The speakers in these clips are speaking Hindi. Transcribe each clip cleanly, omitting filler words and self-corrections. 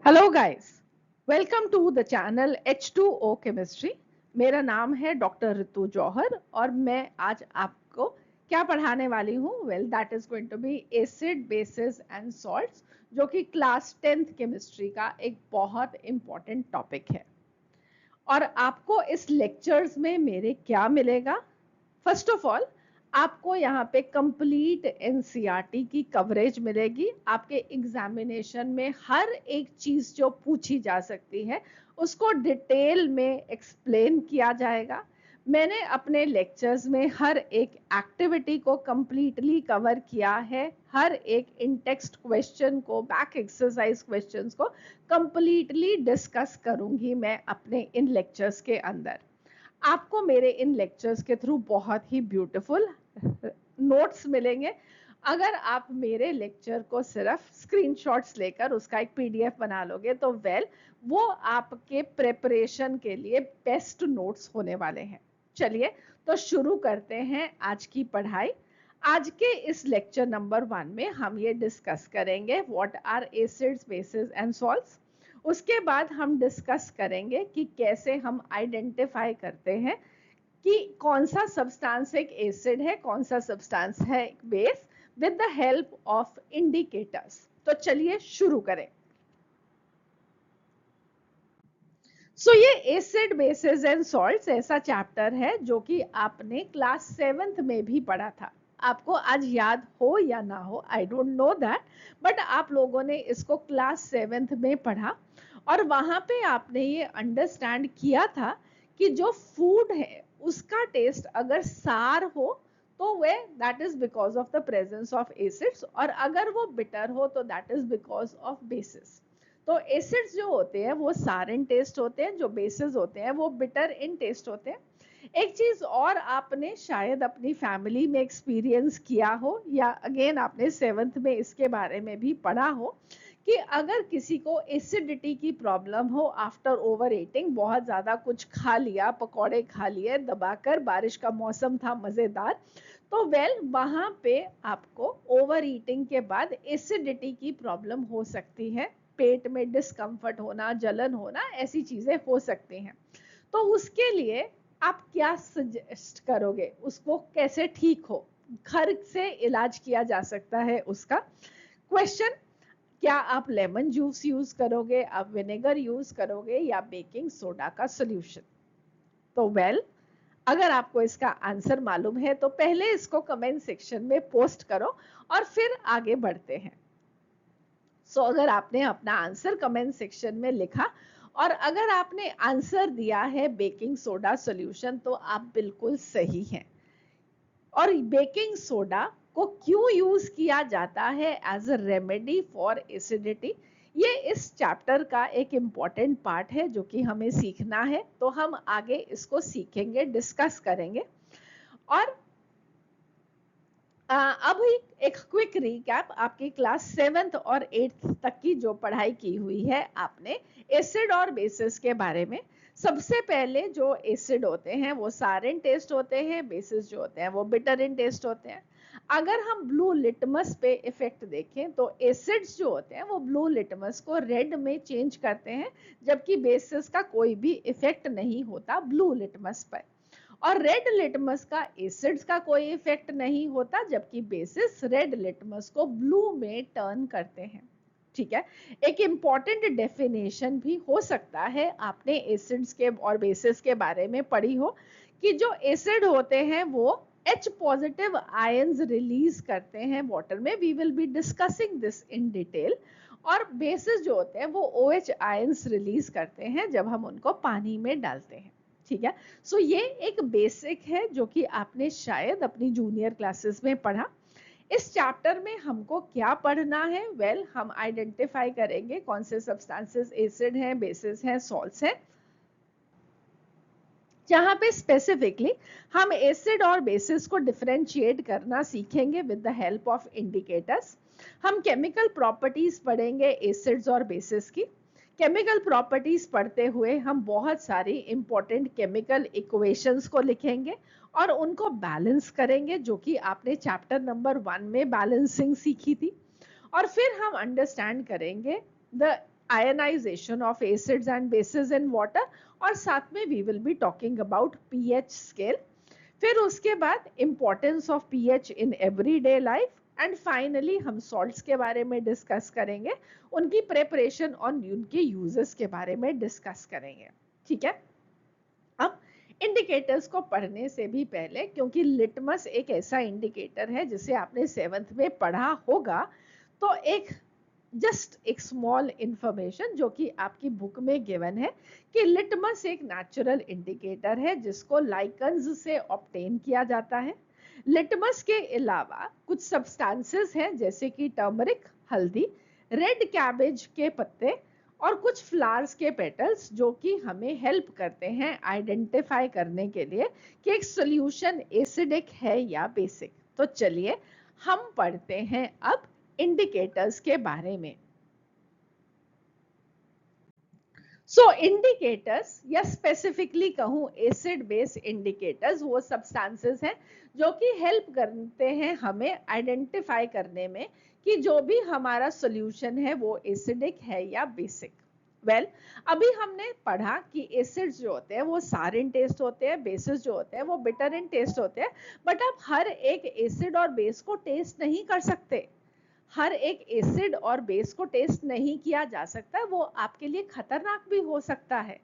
Hello guys, welcome to the channel H2O chemistry. मेरा नाम है डॉक्टर ऋतु जौहर और मैं आज आपको क्या पढ़ाने वाली हूँ? Well, that is going to be acid, bases and salts, जो कि क्लास 10th केमिस्ट्री का एक बहुत इंपॉर्टेंट टॉपिक है। और आपको इस लेक्चर्स में मेरे क्या मिलेगा? फर्स्ट ऑफ ऑल, आपको यहाँ पे कंप्लीट एनसीईआरटी की कवरेज मिलेगी। आपके एग्जामिनेशन में हर एक चीज जो पूछी जा सकती है उसको डिटेल में एक्सप्लेन किया जाएगा। मैंने अपने लेक्चर्स में हर एक एक्टिविटी को कंप्लीटली कवर किया है। हर एक इन टेक्स्ट क्वेश्चन को, बैक एक्सरसाइज क्वेश्चंस को कंप्लीटली डिस्कस करूंगी मैं अपने इन लेक्चर्स के अंदर। आपको मेरे इन लेक्चर्स के थ्रू बहुत ही ब्यूटीफुल नोट्स मिलेंगे। अगर आप मेरे लेक्चर को सिर्फ स्क्रीनशॉट्स लेकर उसका एक पीडीएफ बना लोगे तो वो आपके प्रिपरेशन के लिए बेस्ट नोट्स होने वाले हैं। चलिए तो शुरू करते हैं आज की पढ़ाई। आज के इस लेक्चर नंबर 1 में हम ये डिस्कस करेंगे what are acids, bases and salts. उसके बाद हम डिस्कस करेंगे कि कैसे हम आइडेंटिफाई करते हैं कि कौन सा सब्सटेंस एक एसिड है, कौन सा सब्सटेंस है एक base, with the help of indicators. तो चलिए शुरू करें। ये एसिड, बेसिस एंड सॉल्ट्स ऐसा चैप्टर है जो कि आपने क्लास 7th में भी पढ़ा था। आपको आज याद हो या ना हो, I don't know that, but आप लोगों ने इसको क्लास 7th में पढ़ा और वहां पे आपने ये अंडरस्टैंड किया था कि जो फूड है उसका टेस्ट अगर सार हो तो way that is because of the presence of acids, और अगर वो बिटर हो तो that is because of basis. तो एसिड्स जो होते हैं वो सार इन टेस्ट होते हैं, जो बेसिस होते हैं वो बिटर इन टेस्ट होते हैं। एक चीज और आपने शायद अपनी फैमिली में एक्सपीरियंस किया हो या अगेन आपने 7th में इसके बारे में भी पढ़ा हो कि अगर किसी को एसिडिटी की प्रॉब्लम हो आफ्टर ओवर ईटिंग, बहुत ज्यादा कुछ खा लिया, पकौड़े खा लिए दबाकर, बारिश का मौसम था मजेदार, तो वहां पे आपको ओवर ईटिंग के बाद एसिडिटी की प्रॉब्लम हो सकती है। पेट में डिस्कम्फर्ट होना, जलन होना, ऐसी चीजें हो सकती हैं। तो उसके लिए आप क्या सजेस्ट करोगे? उसको कैसे ठीक हो, घर से इलाज किया जा सकता है उसका। क्वेश्चन, क्या आप लेमन जूस यूज करोगे, आप विनेगर यूज करोगे या बेकिंग सोडा का सॉल्यूशन? तो अगर आपको इसका आंसर मालूम है तो पहले इसको कमेंट सेक्शन में पोस्ट करो और फिर आगे बढ़ते हैं। अगर आपने अपना आंसर कमेंट सेक्शन में लिखा और अगर आपने आंसर दिया है बेकिंग सोडा सॉल्यूशन तो आप बिल्कुल सही हैं। और बेकिंग सोडा को क्यों यूज किया जाता है as a remedy for acidity, ये इस चैप्टर का एक इम्पॉर्टेंट पार्ट है जो कि हमें सीखना है। तो हम आगे इसको सीखेंगे, डिस्कस करेंगे। और अभी एक क्विक रिकैप, आपकी क्लास 7th और 8th तक की जो पढ़ाई की हुई है आपने एसिड और बेसिस के बारे में। सबसे पहले जो एसिड होते हैं वो सार इन टेस्ट होते हैं, बेसिस जो होते हैं वो बिटर इन टेस्ट होते हैं। अगर हम ब्लू लिटमस पे इफेक्ट देखें तो एसिड्स जो होते हैं वो ब्लू लिटमस को रेड में चेंज करते हैं, जबकि बेसिस का कोई भी इफेक्ट नहीं होता ब्लू लिटमस पर। और रेड लिटमस का एसिड्स का कोई इफेक्ट नहीं होता, जबकि बेसिस रेड लिटमस को ब्लू में टर्न करते हैं। ठीक है, एक इंपॉर्टेंट डेफिनेशन भी हो सकता है आपने एसिड्स के और बेसिस के बारे में पढ़ी हो कि जो एसिड होते हैं वो H पॉजिटिव आयंस रिलीज करते हैं वाटर में। We will be discussing this in detail. और बेसिस जो होते हैं वो OH आयंस रिलीज करते हैं जब हम उनको पानी में डालते हैं। ठीक है, ये एक बेसिक है जो कि आपने शायद अपनी जूनियर क्लासेस में पढ़ा। इस चैप्टर में हमको क्या पढ़ना है? हम आइडेंटिफाई करेंगे कौन से सब्सटेंसेस एसिड हैं, बेसिस हैं, सॉल्ट्स हैं, जहां पे स्पेसिफिकली हम एसिड और बेसिस को डिफरेंशिएट करना सीखेंगे with the help of indicators. हम केमिकल प्रॉपर्टीज पढ़ेंगे एसिड्स और बेसिस की। केमिकल प्रॉपर्टीज पढ़ते हुए हम बहुत सारी इंपॉर्टेंट केमिकल इक्वेशंस को लिखेंगे और उनको बैलेंस करेंगे, जो कि आपने चैप्टर नंबर 1 में बैलेंसिंग सीखी थी। और फिर हम अंडरस्टैंड करेंगे the ionization of acids and bases in water, और साथ में we will be talking about pH scale. फिर उसके बाद importance of pH in everyday life, and finally हम सॉल्ट्स के बारे में डिस्कस करेंगे, उनकी प्रिपरेशन और उनके यूजेस के बारे में डिस्कस करेंगे। ठीक है, अब इंडिकेटर्स को पढ़ने से भी पहले, क्योंकि लिटमस एक ऐसा इंडिकेटर है जिसे आपने 7th में पढ़ा होगा, तो एक जस्ट एक स्मॉल इंफॉर्मेशन जो कि आपकी बुक में गिवन है कि लिटमस एक नेचुरल इंडिकेटर है जिसको लाइकन्स से ऑब्टेन किया जाता है। लिटमस के अलावा कुछ सब्सटेंसेस हैं जैसे कि टर्मरिक हल्दी, रेड कैबेज के पत्ते और कुछ फ्लावर्स के पेटल्स, जो कि हमें हेल्प करते हैं आइडेंटिफाई करने के लिए कि एक सॉल्यूशन एसिडिक है या बेसिक। तो चलिए हम पढ़ते हैं अब इंडिकेटर्स के बारे में। सो इंडिकेटर्स, या स्पेसिफिकली कहूं एसिड बेस इंडिकेटर्स, वो सब्सटेंसेस हैं जो कि हेल्प करते हैं हमें आइडेंटिफाई करने में कि जो भी हमारा सॉल्यूशन है वो एसिडिक है या बेसिक। वेल, अभी हमने पढ़ा कि एसिड्स जो होते हैं वो सार इन टेस्ट होते हैं, बेसिस जो होते हैं वो बिटर इन टेस्ट होते हैं, बट आप हर एक एसिड और बेस को टेस्ट नहीं कर सकते। हर एक एसिड और बेस को टेस्ट नहीं किया जा सकता, वो आपके लिए खतरनाक भी हो सकता है।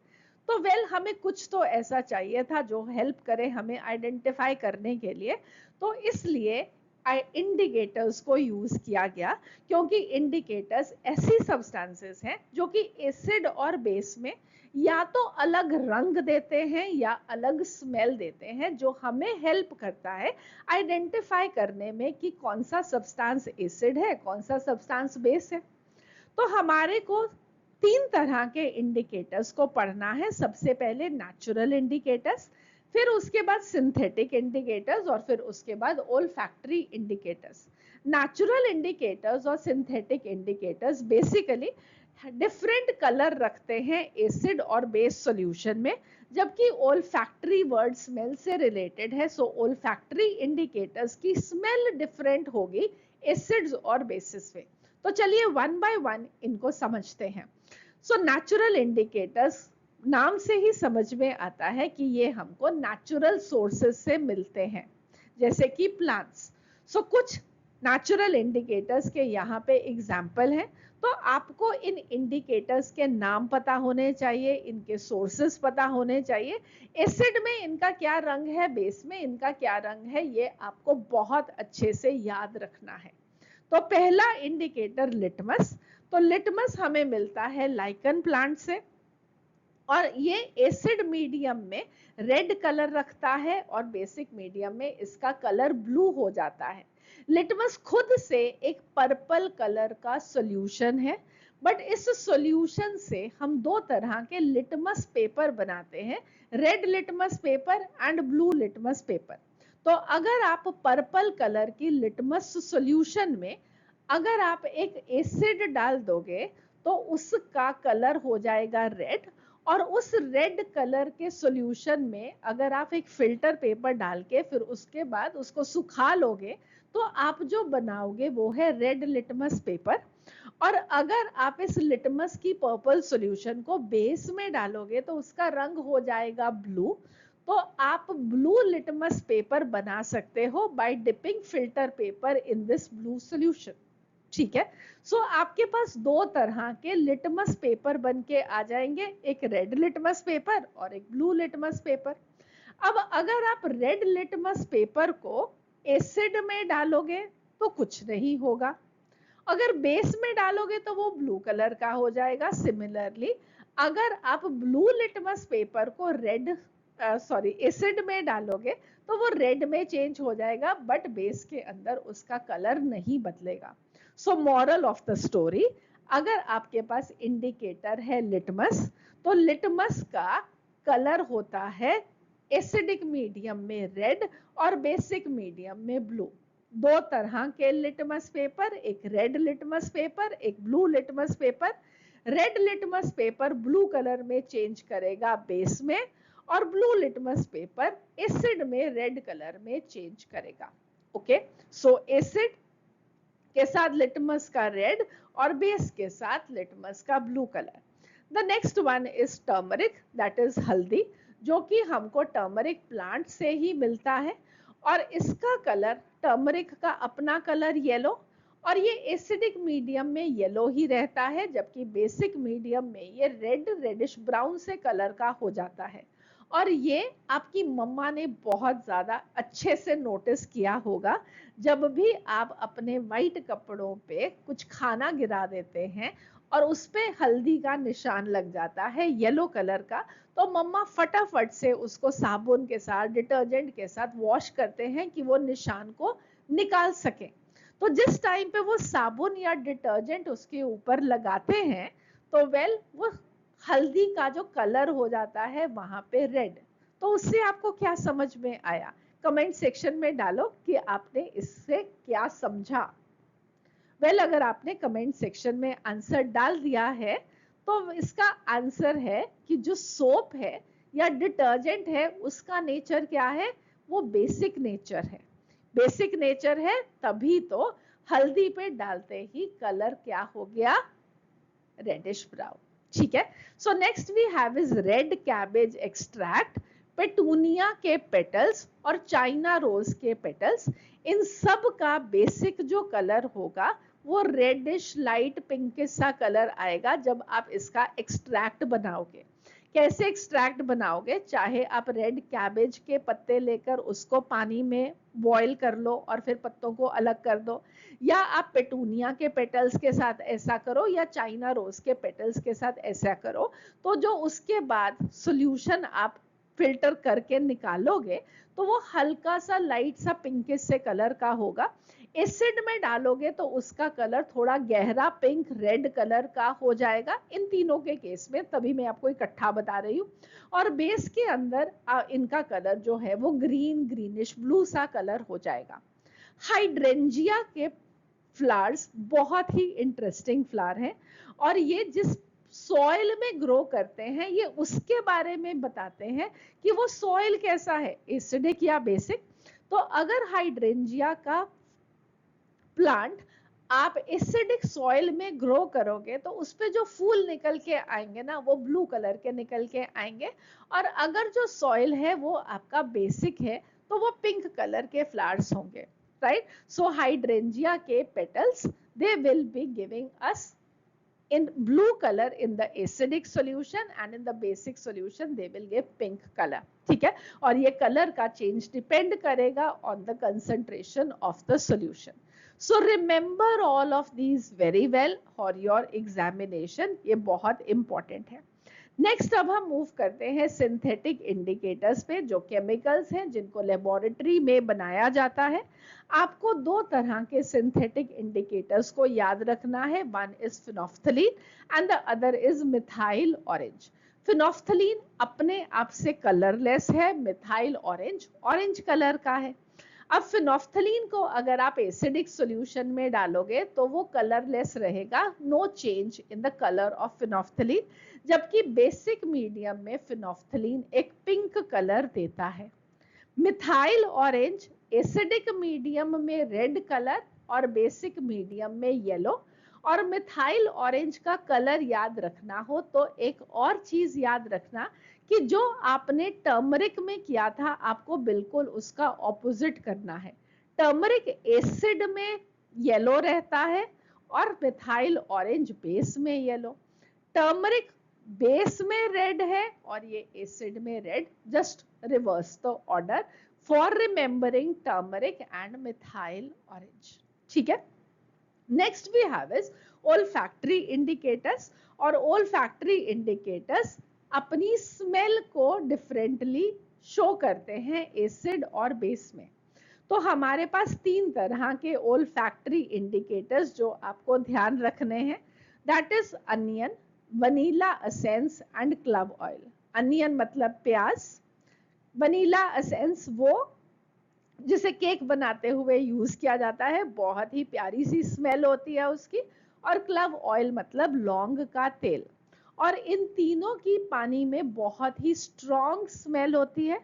तो वेल, हमें कुछ तो ऐसा चाहिए था जो हेल्प करे हमें आइडेंटिफाई करने के लिए, तो इसलिए इंडिकेटर्स को यूज किया गया, क्योंकि इंडिकेटर्स ऐसी सब्सटेंसेस हैं जो कि एसिड और बेस में या तो अलग रंग देते हैं या अलग स्मेल देते हैं, जो हमें हेल्प करता है आइडेंटिफाई करने में कि कौन सा सब्सटेंस एसिड है, कौन सा सब्सटेंस बेस है। तो हमारे को 3 तरह के इंडिकेटर्स को पढ़ना है। सबसे पहले नेचुरल इंडिकेटर्स, फिर उसके बाद सिंथेटिक इंडिकेटर्स, और फिर उसके बाद ओल्फैक्टरी इंडिकेटर्स। नेचुरल इंडिकेटर्स और synthetic indicators basically different colour रखते हैं एसिड और बेस सॉल्यूशन में, जबकि ओल्फैक्टरी वर्ड स्मेल से रिलेटेड है, सो ओल्फैक्टरी इंडिकेटर्स की स्मेल डिफरेंट होगी एसिड्स और बेसिस में। तो चलिए वन बाय वन इनको समझते हैं। सो नेचुरल इंडिकेटर्स, नाम से ही समझ में आता है कि ये हमको नेचुरल सोर्सेस से मिलते हैं, जैसे कि प्लांट्स। सो कुछ नेचुरल इंडिकेटर्स के यहाँ पे एग्जाम्पल हैं, तो आपको इन इंडिकेटर्स के नाम पता होने चाहिए, इनके सोर्सेस पता होने चाहिए, एसिड में इनका क्या रंग है, बेस में इनका क्या रंग है, ये आपको बहुत अच्छे से याद रखना है। तो पहला इंडिकेटर लिटमस। तो लिटमस हमें मिलता है लाइकन प्लांट से, और ये एसिड मीडियम में रेड कलर रखता है और बेसिक मीडियम में इसका कलर ब्लू हो जाता है। लिटमस खुद से एक पर्पल कलर का सॉल्यूशन है, बट इस सॉल्यूशन से हम 2 तरह के लिटमस पेपर बनाते हैं, red litmus paper and blue litmus paper. तो अगर आप पर्पल कलर की लिटमस सॉल्यूशन में अगर आप एक एसिड डाल दोगे तो उसका कलर हो जाएगा रेड, और उस रेड कलर के सॉल्यूशन में अगर आप एक फिल्टर पेपर डाल के फिर उसके बाद उसको सुखा लोगे तो आप जो बनाओगे वो है रेड लिटमस पेपर। और अगर आप इस लिटमस की पर्पल सॉल्यूशन को बेस में डालोगे तो उसका रंग हो जाएगा ब्लू। तो आप ब्लू लिटमस पेपर बना सकते हो by dipping filter paper in this blue solution. ठीक है, सो आपके पास 2 तरह के लिटमस पेपर बन के आ जाएंगे, एक रेड लिटमस पेपर और एक ब्लू लिटमस पेपर। अब अगर आप रेड लिटमस पेपर को एसिड में डालोगे तो कुछ नहीं होगा, अगर बेस में डालोगे तो वो ब्लू कलर का हो जाएगा। सिमिलरली अगर आप ब्लू लिटमस पेपर को रेड एसिड में डालोगे तो वो रेड में चेंज हो जाएगा, बट बेस के अंदर उसका कलर नहीं बदलेगा। So moral of the story, अगर आपके पास इंडिकेटर है लिटमस, तो लिटमस का कलर होता है एसिडिक मीडियम में रेड और बेसिक मीडियम में ब्लू। 2 तरह के लिटमस पेपर, एक रेड लिटमस पेपर, एक blue litmus paper. Red litmus paper blue colour में चेंज करेगा बेस में, और ब्लू लिटमस पेपर एसिड में रेड कलर में चेंज करेगा। ओके, सो एसिड के साथ लिटमस का रेड और बेस के साथ लिटमस का blue colour. The next one is turmeric, that is हल्दी, जो कि हमको टर्मरिक प्लांट से ही मिलता है और इसका कलर, टर्मरिक का अपना कलर येलो, और ये एसिडिक मीडियम में येलो ही रहता है, जबकि बेसिक मीडियम में ये रेड रेडिश ब्राउन से कलर का हो जाता है। और ये आपकी मम्मा ने बहुत ज्यादा अच्छे से नोटिस किया होगा, जब भी आप अपने वाइट कपड़ों पे कुछ खाना गिरा देते हैं और उस पे हल्दी का निशान लग जाता है येलो कलर का, तो मम्मा फटाफट से उसको साबुन के साथ, डिटर्जेंट के साथ वॉश करते हैं कि वो निशान को निकाल सके। तो जिस टाइम पे वो साबुन या डिटर्जेंट उसके ऊपर लगाते हैं तो वेल वो हल्दी का जो कलर हो जाता है वहां पे रेड। तो उससे आपको क्या समझ में आया? कमेंट सेक्शन में डालो कि आपने इससे क्या समझा। वेल अगर आपने कमेंट सेक्शन में आंसर डाल दिया है तो इसका आंसर है कि जो सोप है या डिटर्जेंट है उसका नेचर क्या है? वो बेसिक नेचर है। बेसिक नेचर है तभी तो हल्दी पे डालते ही कलर क्या हो गया? Reddish brown. ठीक है, so next we have is red cabbage extract, petunia के पेटल्स और चाइना रोज के पेटल्स। इन सब का बेसिक जो कलर होगा वो रेडिश लाइट पिंकिश सा कलर आएगा जब आप इसका एक्सट्रैक्ट बनाओगे। कैसे एक्सट्रैक्ट बनाओगे? चाहे आप रेड कैबेज के पत्ते लेकर उसको पानी में बॉईल कर लो और फिर पत्तों को अलग कर दो, या आप पेटूनिया के पेटल्स के साथ ऐसा करो, या चाइना रोज के पेटल्स के साथ ऐसा करो। तो जो उसके बाद सॉल्यूशन आप फिल्टर करके निकालोगे तो वो हल्का सा लाइट सा पिंकिश से कलर का होगा। एसिड में डालोगे तो उसका कलर थोड़ा गहरा पिंक रेड कलर का हो जाएगा इन तीनों के केस में, तभी मैं आपको इकट्ठा बता रही हूँ। और बेस के अंदर इनका कलर जो है वो ग्रीन ग्रीनिश ब्लू सा कलर हो जाएगा। हाइड्रेंजिया के फ्लावर्स बहुत ही इंटरेस्टिंग फ्लावर है और ये जिस सॉइल में ग्रो करते हैं ये उसके बारे में बताते हैं कि वो सॉइल कैसा है, एसिडिक या बेसिक। तो अगर हाइड्रेंजिया का प्लांट आप एसिडिक सॉइल में ग्रो करोगे तो उस पे जो फूल निकल के आएंगे ना वो ब्लू कलर के निकल के आएंगे, और अगर जो सॉइल है वो आपका बेसिक है तो वो पिंक कलर के फ्लावर्स होंगे, राइट? सो हाइड्रेंजिया के petals they will be giving us in blue color in the acidic solution and in the basic solution they will give pink color. ठीक है, और ये कलर का चेंज डिपेंड करेगा on the concentration of the solution. So remember all of these very well for your examination. ये बहुत important है। नेक्स्ट अब हम मूव करते हैं सिंथेटिक इंडिकेटर्स पे, जो केमिकल्स हैं जिनको लेबोरेटरी में बनाया जाता है। आपको दो तरह के सिंथेटिक इंडिकेटर्स को याद रखना है, one is phenolphthalein and the other is methyl orange. Phenolphthalein अपने आप से कलरलेस है, मिथाइल ऑरेंज ऑरेंज कलर का है। अब फिनोफ्थलीन को अगर आप एसिडिक सॉल्यूशन में डालोगे तो वो कलरलेस रहेगा, no change in the colour of phenolphthalein, जबकि बेसिक मीडियम में फिनोफ्थलीन एक पिंक कलर देता है। मिथाइल ऑरेंज एसिडिक मीडियम में रेड कलर और बेसिक मीडियम में येलो। और मिथाइल ऑरेंज का कलर याद रखना हो तो एक और चीज याद रखना कि जो आपने टर्मरिक में किया था आपको बिल्कुल उसका ऑपोजिट करना है। टर्मरिक एसिड में येलो रहता है और मिथाइल ऑरेंज बेस में येलो। टर्मरिक बेस में रेड है और ये एसिड में red. Just reverse the order for remembering turmeric and methyl orange. ठीक है, next we have is olfactory indicators. और ओल्फैक्टरी इंडिकेटर्स अपनी स्मेल को डिफरेंटली शो करते हैं एसिड और बेस में। तो हमारे पास तीन तरह के ओल्फैक्टरी इंडिकेटर्स जो आपको ध्यान रखने हैं, that is onion, vanilla essence and club oil. Onion मतलब प्याज, वनीला एसेंस वो जिसे केक बनाते हुए यूज किया जाता है, बहुत ही प्यारी सी स्मेल होती है उसकी, और क्लव ऑयल मतलब लौंग का तेल। और इन तीनों की पानी में बहुत ही स्ट्रॉन्ग स्मेल होती है।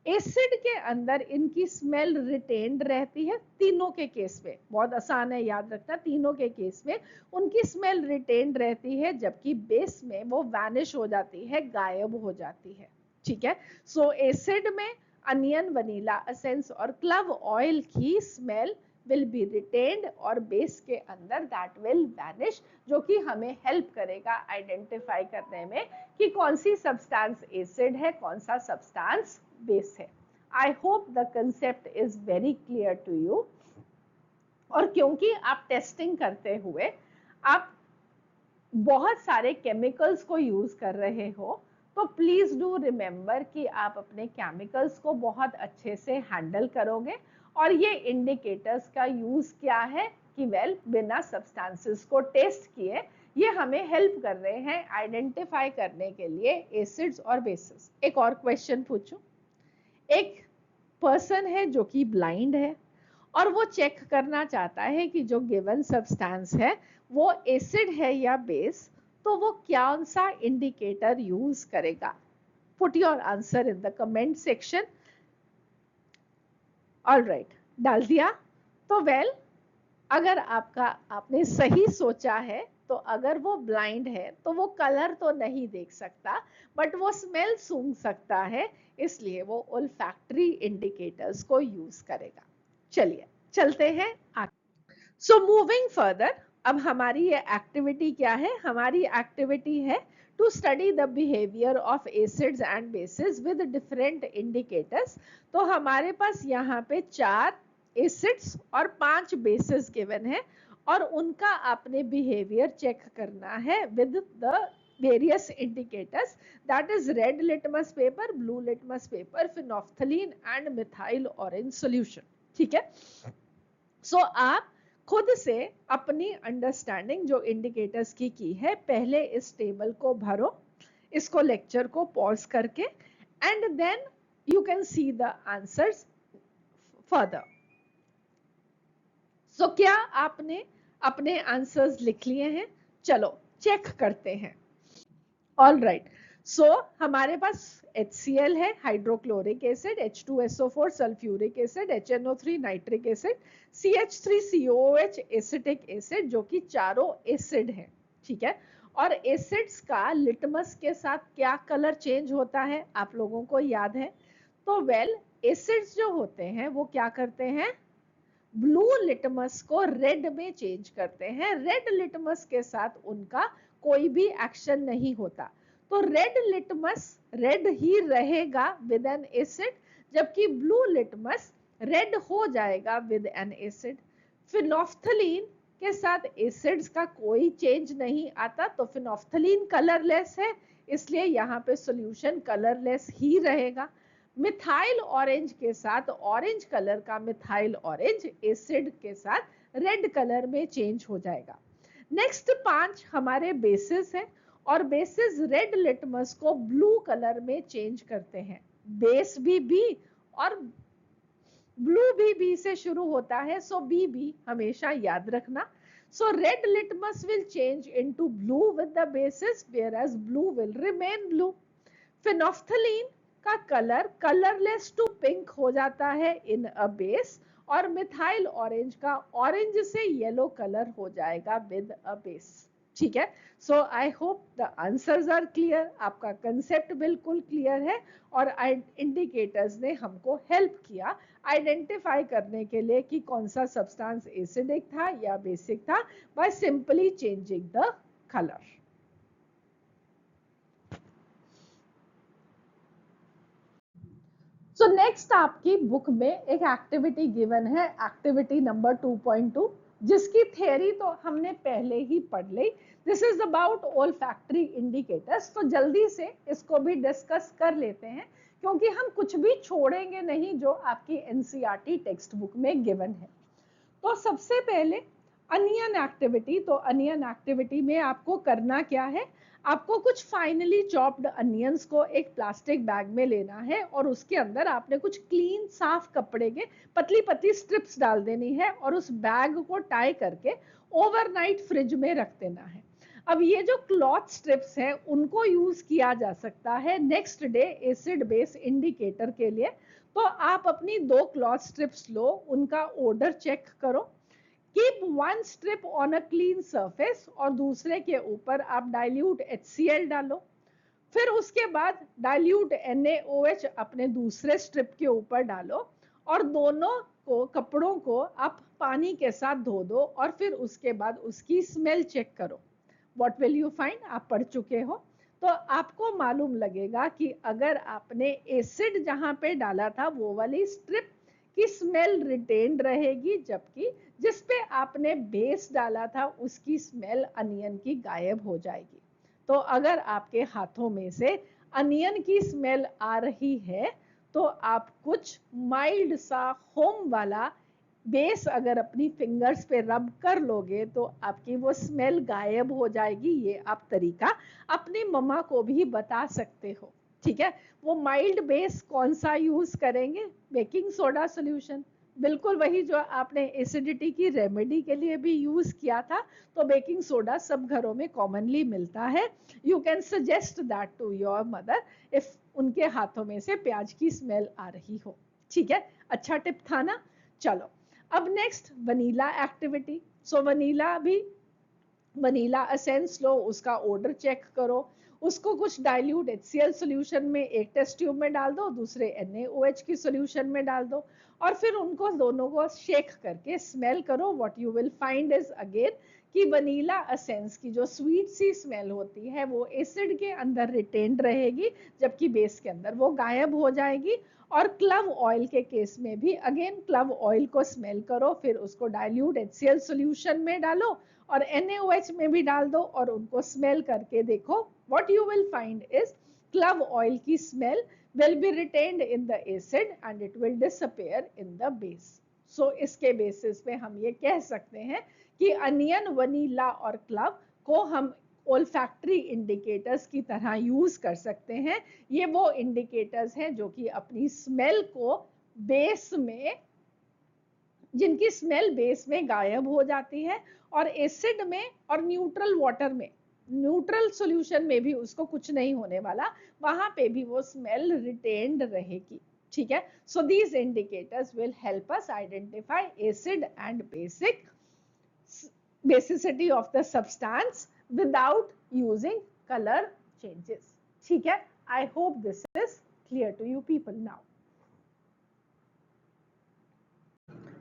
एसिड के अंदर इनकी स्मेल रिटेन्ड रहती है, तीनों के केस में, बहुत आसान है याद रखना, तीनों के केस में उनकी स्मेल रिटेन्ड रहती है, जबकि बेस में वो वैनिश हो जाती है, गायब हो जाती है। ठीक है, सो एसिड में अनियन, वनीला एसेंस और क्लव ऑयल की स्मेल will be retained और बेस के अंदर that will vanish, जो कि हमें हेल्प करेगा आइडेंटिफाई करने में कि कौन सी सब्सटेंस एसिड है, कौन सा सब्सटेंस बेस है। I hope the concept is very clear to you. और क्योंकि आप टेस्टिंग करते हुए आप बहुत सारे केमिकल्स को यूज कर रहे हो, तो प्लीज डू रिमेंबर कि आप अपने केमिकल्स को बहुत अच्छे से हैंडल करोगे। और ये इंडिकेटर्स का यूज क्या है कि वेल बिना सब्सटेंसेस को टेस्ट किए ये हमें हेल्प कर रहे हैं आइडेंटिफाई करने के लिए एसिड्स और बेसिस। एक और क्वेश्चन पूछूं। एक पर्सन है जो कि ब्लाइंड है और वो चेक करना चाहता है कि जो गिवन सब्सटेंस है वो एसिड है या बेस, तो वो कौन सा इंडिकेटर यूज करेगा? Put your answer in the comment section. Alright, डाल दिया? तो वेल, अगर आपने सही सोचा है, तो अगर वो ब्लाइंड है तो वो कलर तो नहीं देख सकता, बट वो स्मेल सूंघ सकता है, इसलिए वो ओल्फैक्टरी इंडिकेटर्स को यूज करेगा। चलिए चलते हैं आगे। सो मूविंग फर्दर, अब हमारी ये एक्टिविटी क्या है? हमारी एक्टिविटी है to study the behaviour of acids and bases with different indicators. तो हमारे पास यहाँ पे 4 एसिड्स और 5 बेसिस गिवन है और उनका आपने बिहेवियर चेक करना है with the various indicators, that is red litmus paper, blue litmus paper, phenolphthalein and methyl orange solution। ठीक है, सो आप खुद से अपनी अंडरस्टैंडिंग जो इंडिकेटर्स की है, पहले इस टेबल को भरो, इसको लेक्चर को पॉज करके, and then you can see the answers further. So क्या आपने अपने आंसर्स लिख लिए हैं? चलो चेक करते हैं। ऑल राइट, सो हमारे पास HCl है, hydrochloric acid, H2SO4 sulphuric acid, HNO3 nitric acid, CH3COOH acetic acid, जो कि चारों एसिड है। ठीक है, और एसिड्स का लिटमस के साथ क्या कलर चेंज होता है आप लोगों को याद है? तो वेल, एसिड्स जो होते हैं वो क्या करते हैं? ब्लू लिटमस को रेड में चेंज करते हैं। रेड लिटमस के साथ उनका कोई भी एक्शन नहीं होता, तो रेड लिटमस रेड ही रहेगा विद एन एसिड, जबकि ब्लू लिटमस रेड हो जाएगा विद एन एसिड। फिनोफ्थलीन के साथ एसिड्स का कोई चेंज नहीं आता, तो फिनोफ्थलीन कलरलेस है, इसलिए यहाँ पे सॉल्यूशन कलरलेस ही रहेगा। मिथाइल ऑरेंज के साथ ऑरेंज कलर का मिथाइल ऑरेंज एसिड के साथ रेड कलर में चेंज हो जाएगा। नेक्स्ट 5 हमारे बेसिस हैं और बेसिस रेड लिटमस को ब्लू कलर में चेंज करते हैं। बेस भी बी और ब्लू भी बी से शुरू होता है, सो बी भी हमेशा याद रखना। सो red litmus will change into blue with the basis, whereas blue will remain blue. Phenolphthalein का कलर कलरलेस टू पिंक हो जाता है इन अ बेस, और मिथाइल ऑरेंज का ऑरेंज से येलो कलर हो जाएगा विद अ बेस। ठीक है, so I hope the answers are clear, आपका कंसेप्ट बिल्कुल क्लियर है और इंडिकेटर्स ने हमको हेल्प किया आइडेंटिफाई करने के लिए कि कौन सा सब्सटेंस एसिडिक था या बेसिक था, by simply changing the colour. So next आपकी बुक में एक एक्टिविटी गिवन है, एक्टिविटी नंबर 2.2, जिसकी थ्योरी तो हमने पहले ही पढ़ ली। This is about olfactory indicators. तो जल्दी से इसको भी डिस्कस कर लेते हैं, क्योंकि हम कुछ भी छोड़ेंगे नहीं जो आपकी एनसीईआरटी टेक्स्ट बुक में गिवन है। तो सबसे पहले अनियन एक्टिविटी। तो अनियन एक्टिविटी में आपको करना क्या है? आपको कुछ फाइनली चॉप्ड अनियंस को एक प्लास्टिक बैग में लेना है और उसके अंदर आपने कुछ क्लीन साफ कपड़े के पतली पतली स्ट्रिप्स डाल देनी है और उस बैग को टाई करके ओवरनाइट फ्रिज में रख देना है। अब ये जो क्लॉथ स्ट्रिप्स हैं उनको यूज किया जा सकता है next day acid base indicator के लिए। तो आप अपनी 2 क्लॉथ स्ट्रिप्स लो, उनका ऑर्डर चेक करो। Keep one strip on a clean surface और दूसरे के ऊपर आप डाइल्यूट HCl डालो। फिर उसके बाद डाइल्यूट NaOH अपने दूसरे स्ट्रिप के ऊपर डालो और दोनों को कपड़ों को आप पानी के साथ धो दो और फिर उसके बाद उसकी स्मेल चेक करो। What will you find? आप पढ़ चुके हो तो आपको मालूम लगेगा कि अगर आपने एसिड जहां पे डाला था वो वाली स्ट्रिप की स्मेल रिटेन्ड रहेगी, जबकि जिस पे आपने बेस डाला था उसकी स्मेल अनियन की गायब हो जाएगी। तो अगर आपके हाथों में से अनियन की स्मेल आ रही है तो आप कुछ माइल्ड सा होम वाला बेस अगर अपनी फिंगर्स पे रब कर लोगे तो आपकी वो स्मेल गायब हो जाएगी। ये आप तरीका अपनी मम्मा को भी बता सकते हो। ठीक है, वो माइल्ड बेस कौन सा यूज करेंगे? बेकिंग सोडा सॉल्यूशन, बिल्कुल वही जो आपने एसिडिटी की रेमेडी के लिए भी यूज किया था। तो बेकिंग सोडा सब घरों में कॉमनली मिलता है। You can suggest that to your mother if उनके हाथों में से प्याज की स्मेल आ रही हो। ठीक है, अच्छा टिप था ना। चलो अब नेक्स्ट वनीला एक्टिविटी। सो वनीला एसेंस लो, उसका ऑर्डर चेक करो, उसको कुछ डाइल्यूट HCl सॉल्यूशन में एक टेस्ट ट्यूब में डाल दो, दूसरे NaOH की सॉल्यूशन में डाल दो और फिर उनको दोनों को शेक करके स्मेल करो। What you will find is again कि वनीला एसेंस की जो स्वीट सी स्मेल होती है वो एसिड के अंदर रिटेन्ड रहेगी, जबकि बेस के अंदर वो गायब हो जाएगी। और क्लव ऑयल के केस में भी अगेन क्लव ऑयल को स्मेल करो, फिर उसको डाइल्यूट HCl सॉल्यूशन में डालो और NaOH में भी डाल दो और उनको स्मेल करके देखो। What you will find is club oil की smell will be retained in the acid and it will disappear in the base. So इसके बेसिस पे हम ये कह सकते हैं कि अनियन, वनीला और क्लव को हम ओल्फैक्टरी इंडिकेटर्स की तरह यूज कर सकते हैं। ये वो इंडिकेटर्स हैं जो कि अपनी स्मेल को बेस में, जिनकी स्मेल बेस में गायब हो जाती है और एसिड में और न्यूट्रल वाटर में, न्यूट्रल सॉल्यूशन में भी उसको कुछ नहीं होने वाला, वहां पे भी वो स्मेल रिटेन्ड रहेगी। ठीक है, so these indicators will help us identify acid and basicity of the substance without using colour changes. ठीक है, I hope this is clear to you people now.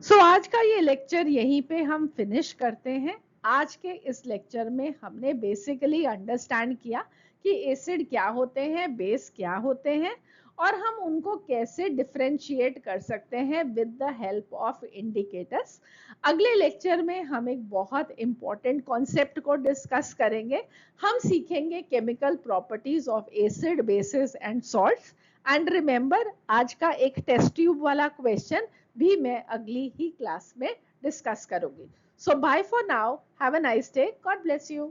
So आज का ये लेक्चर यहीं पे हम फिनिश करते हैं। आज के इस लेक्चर में हमने बेसिकली अंडरस्टैंड किया कि एसिड क्या होते हैं, बेस क्या होते हैं और हम उनको कैसे डिफरेंशिएट कर सकते हैं with the help of indicators. अगले लेक्चर में हम एक बहुत इंपॉर्टेंट कॉन्सेप्ट को डिस्कस करेंगे। हम सीखेंगे chemical properties of acid, bases and salts. And remember, आज का एक टेस्ट ट्यूब वाला क्वेश्चन भी मैं अगली ही क्लास में डिस्कस करूंगी। So bye for now. Have a nice day. God bless you.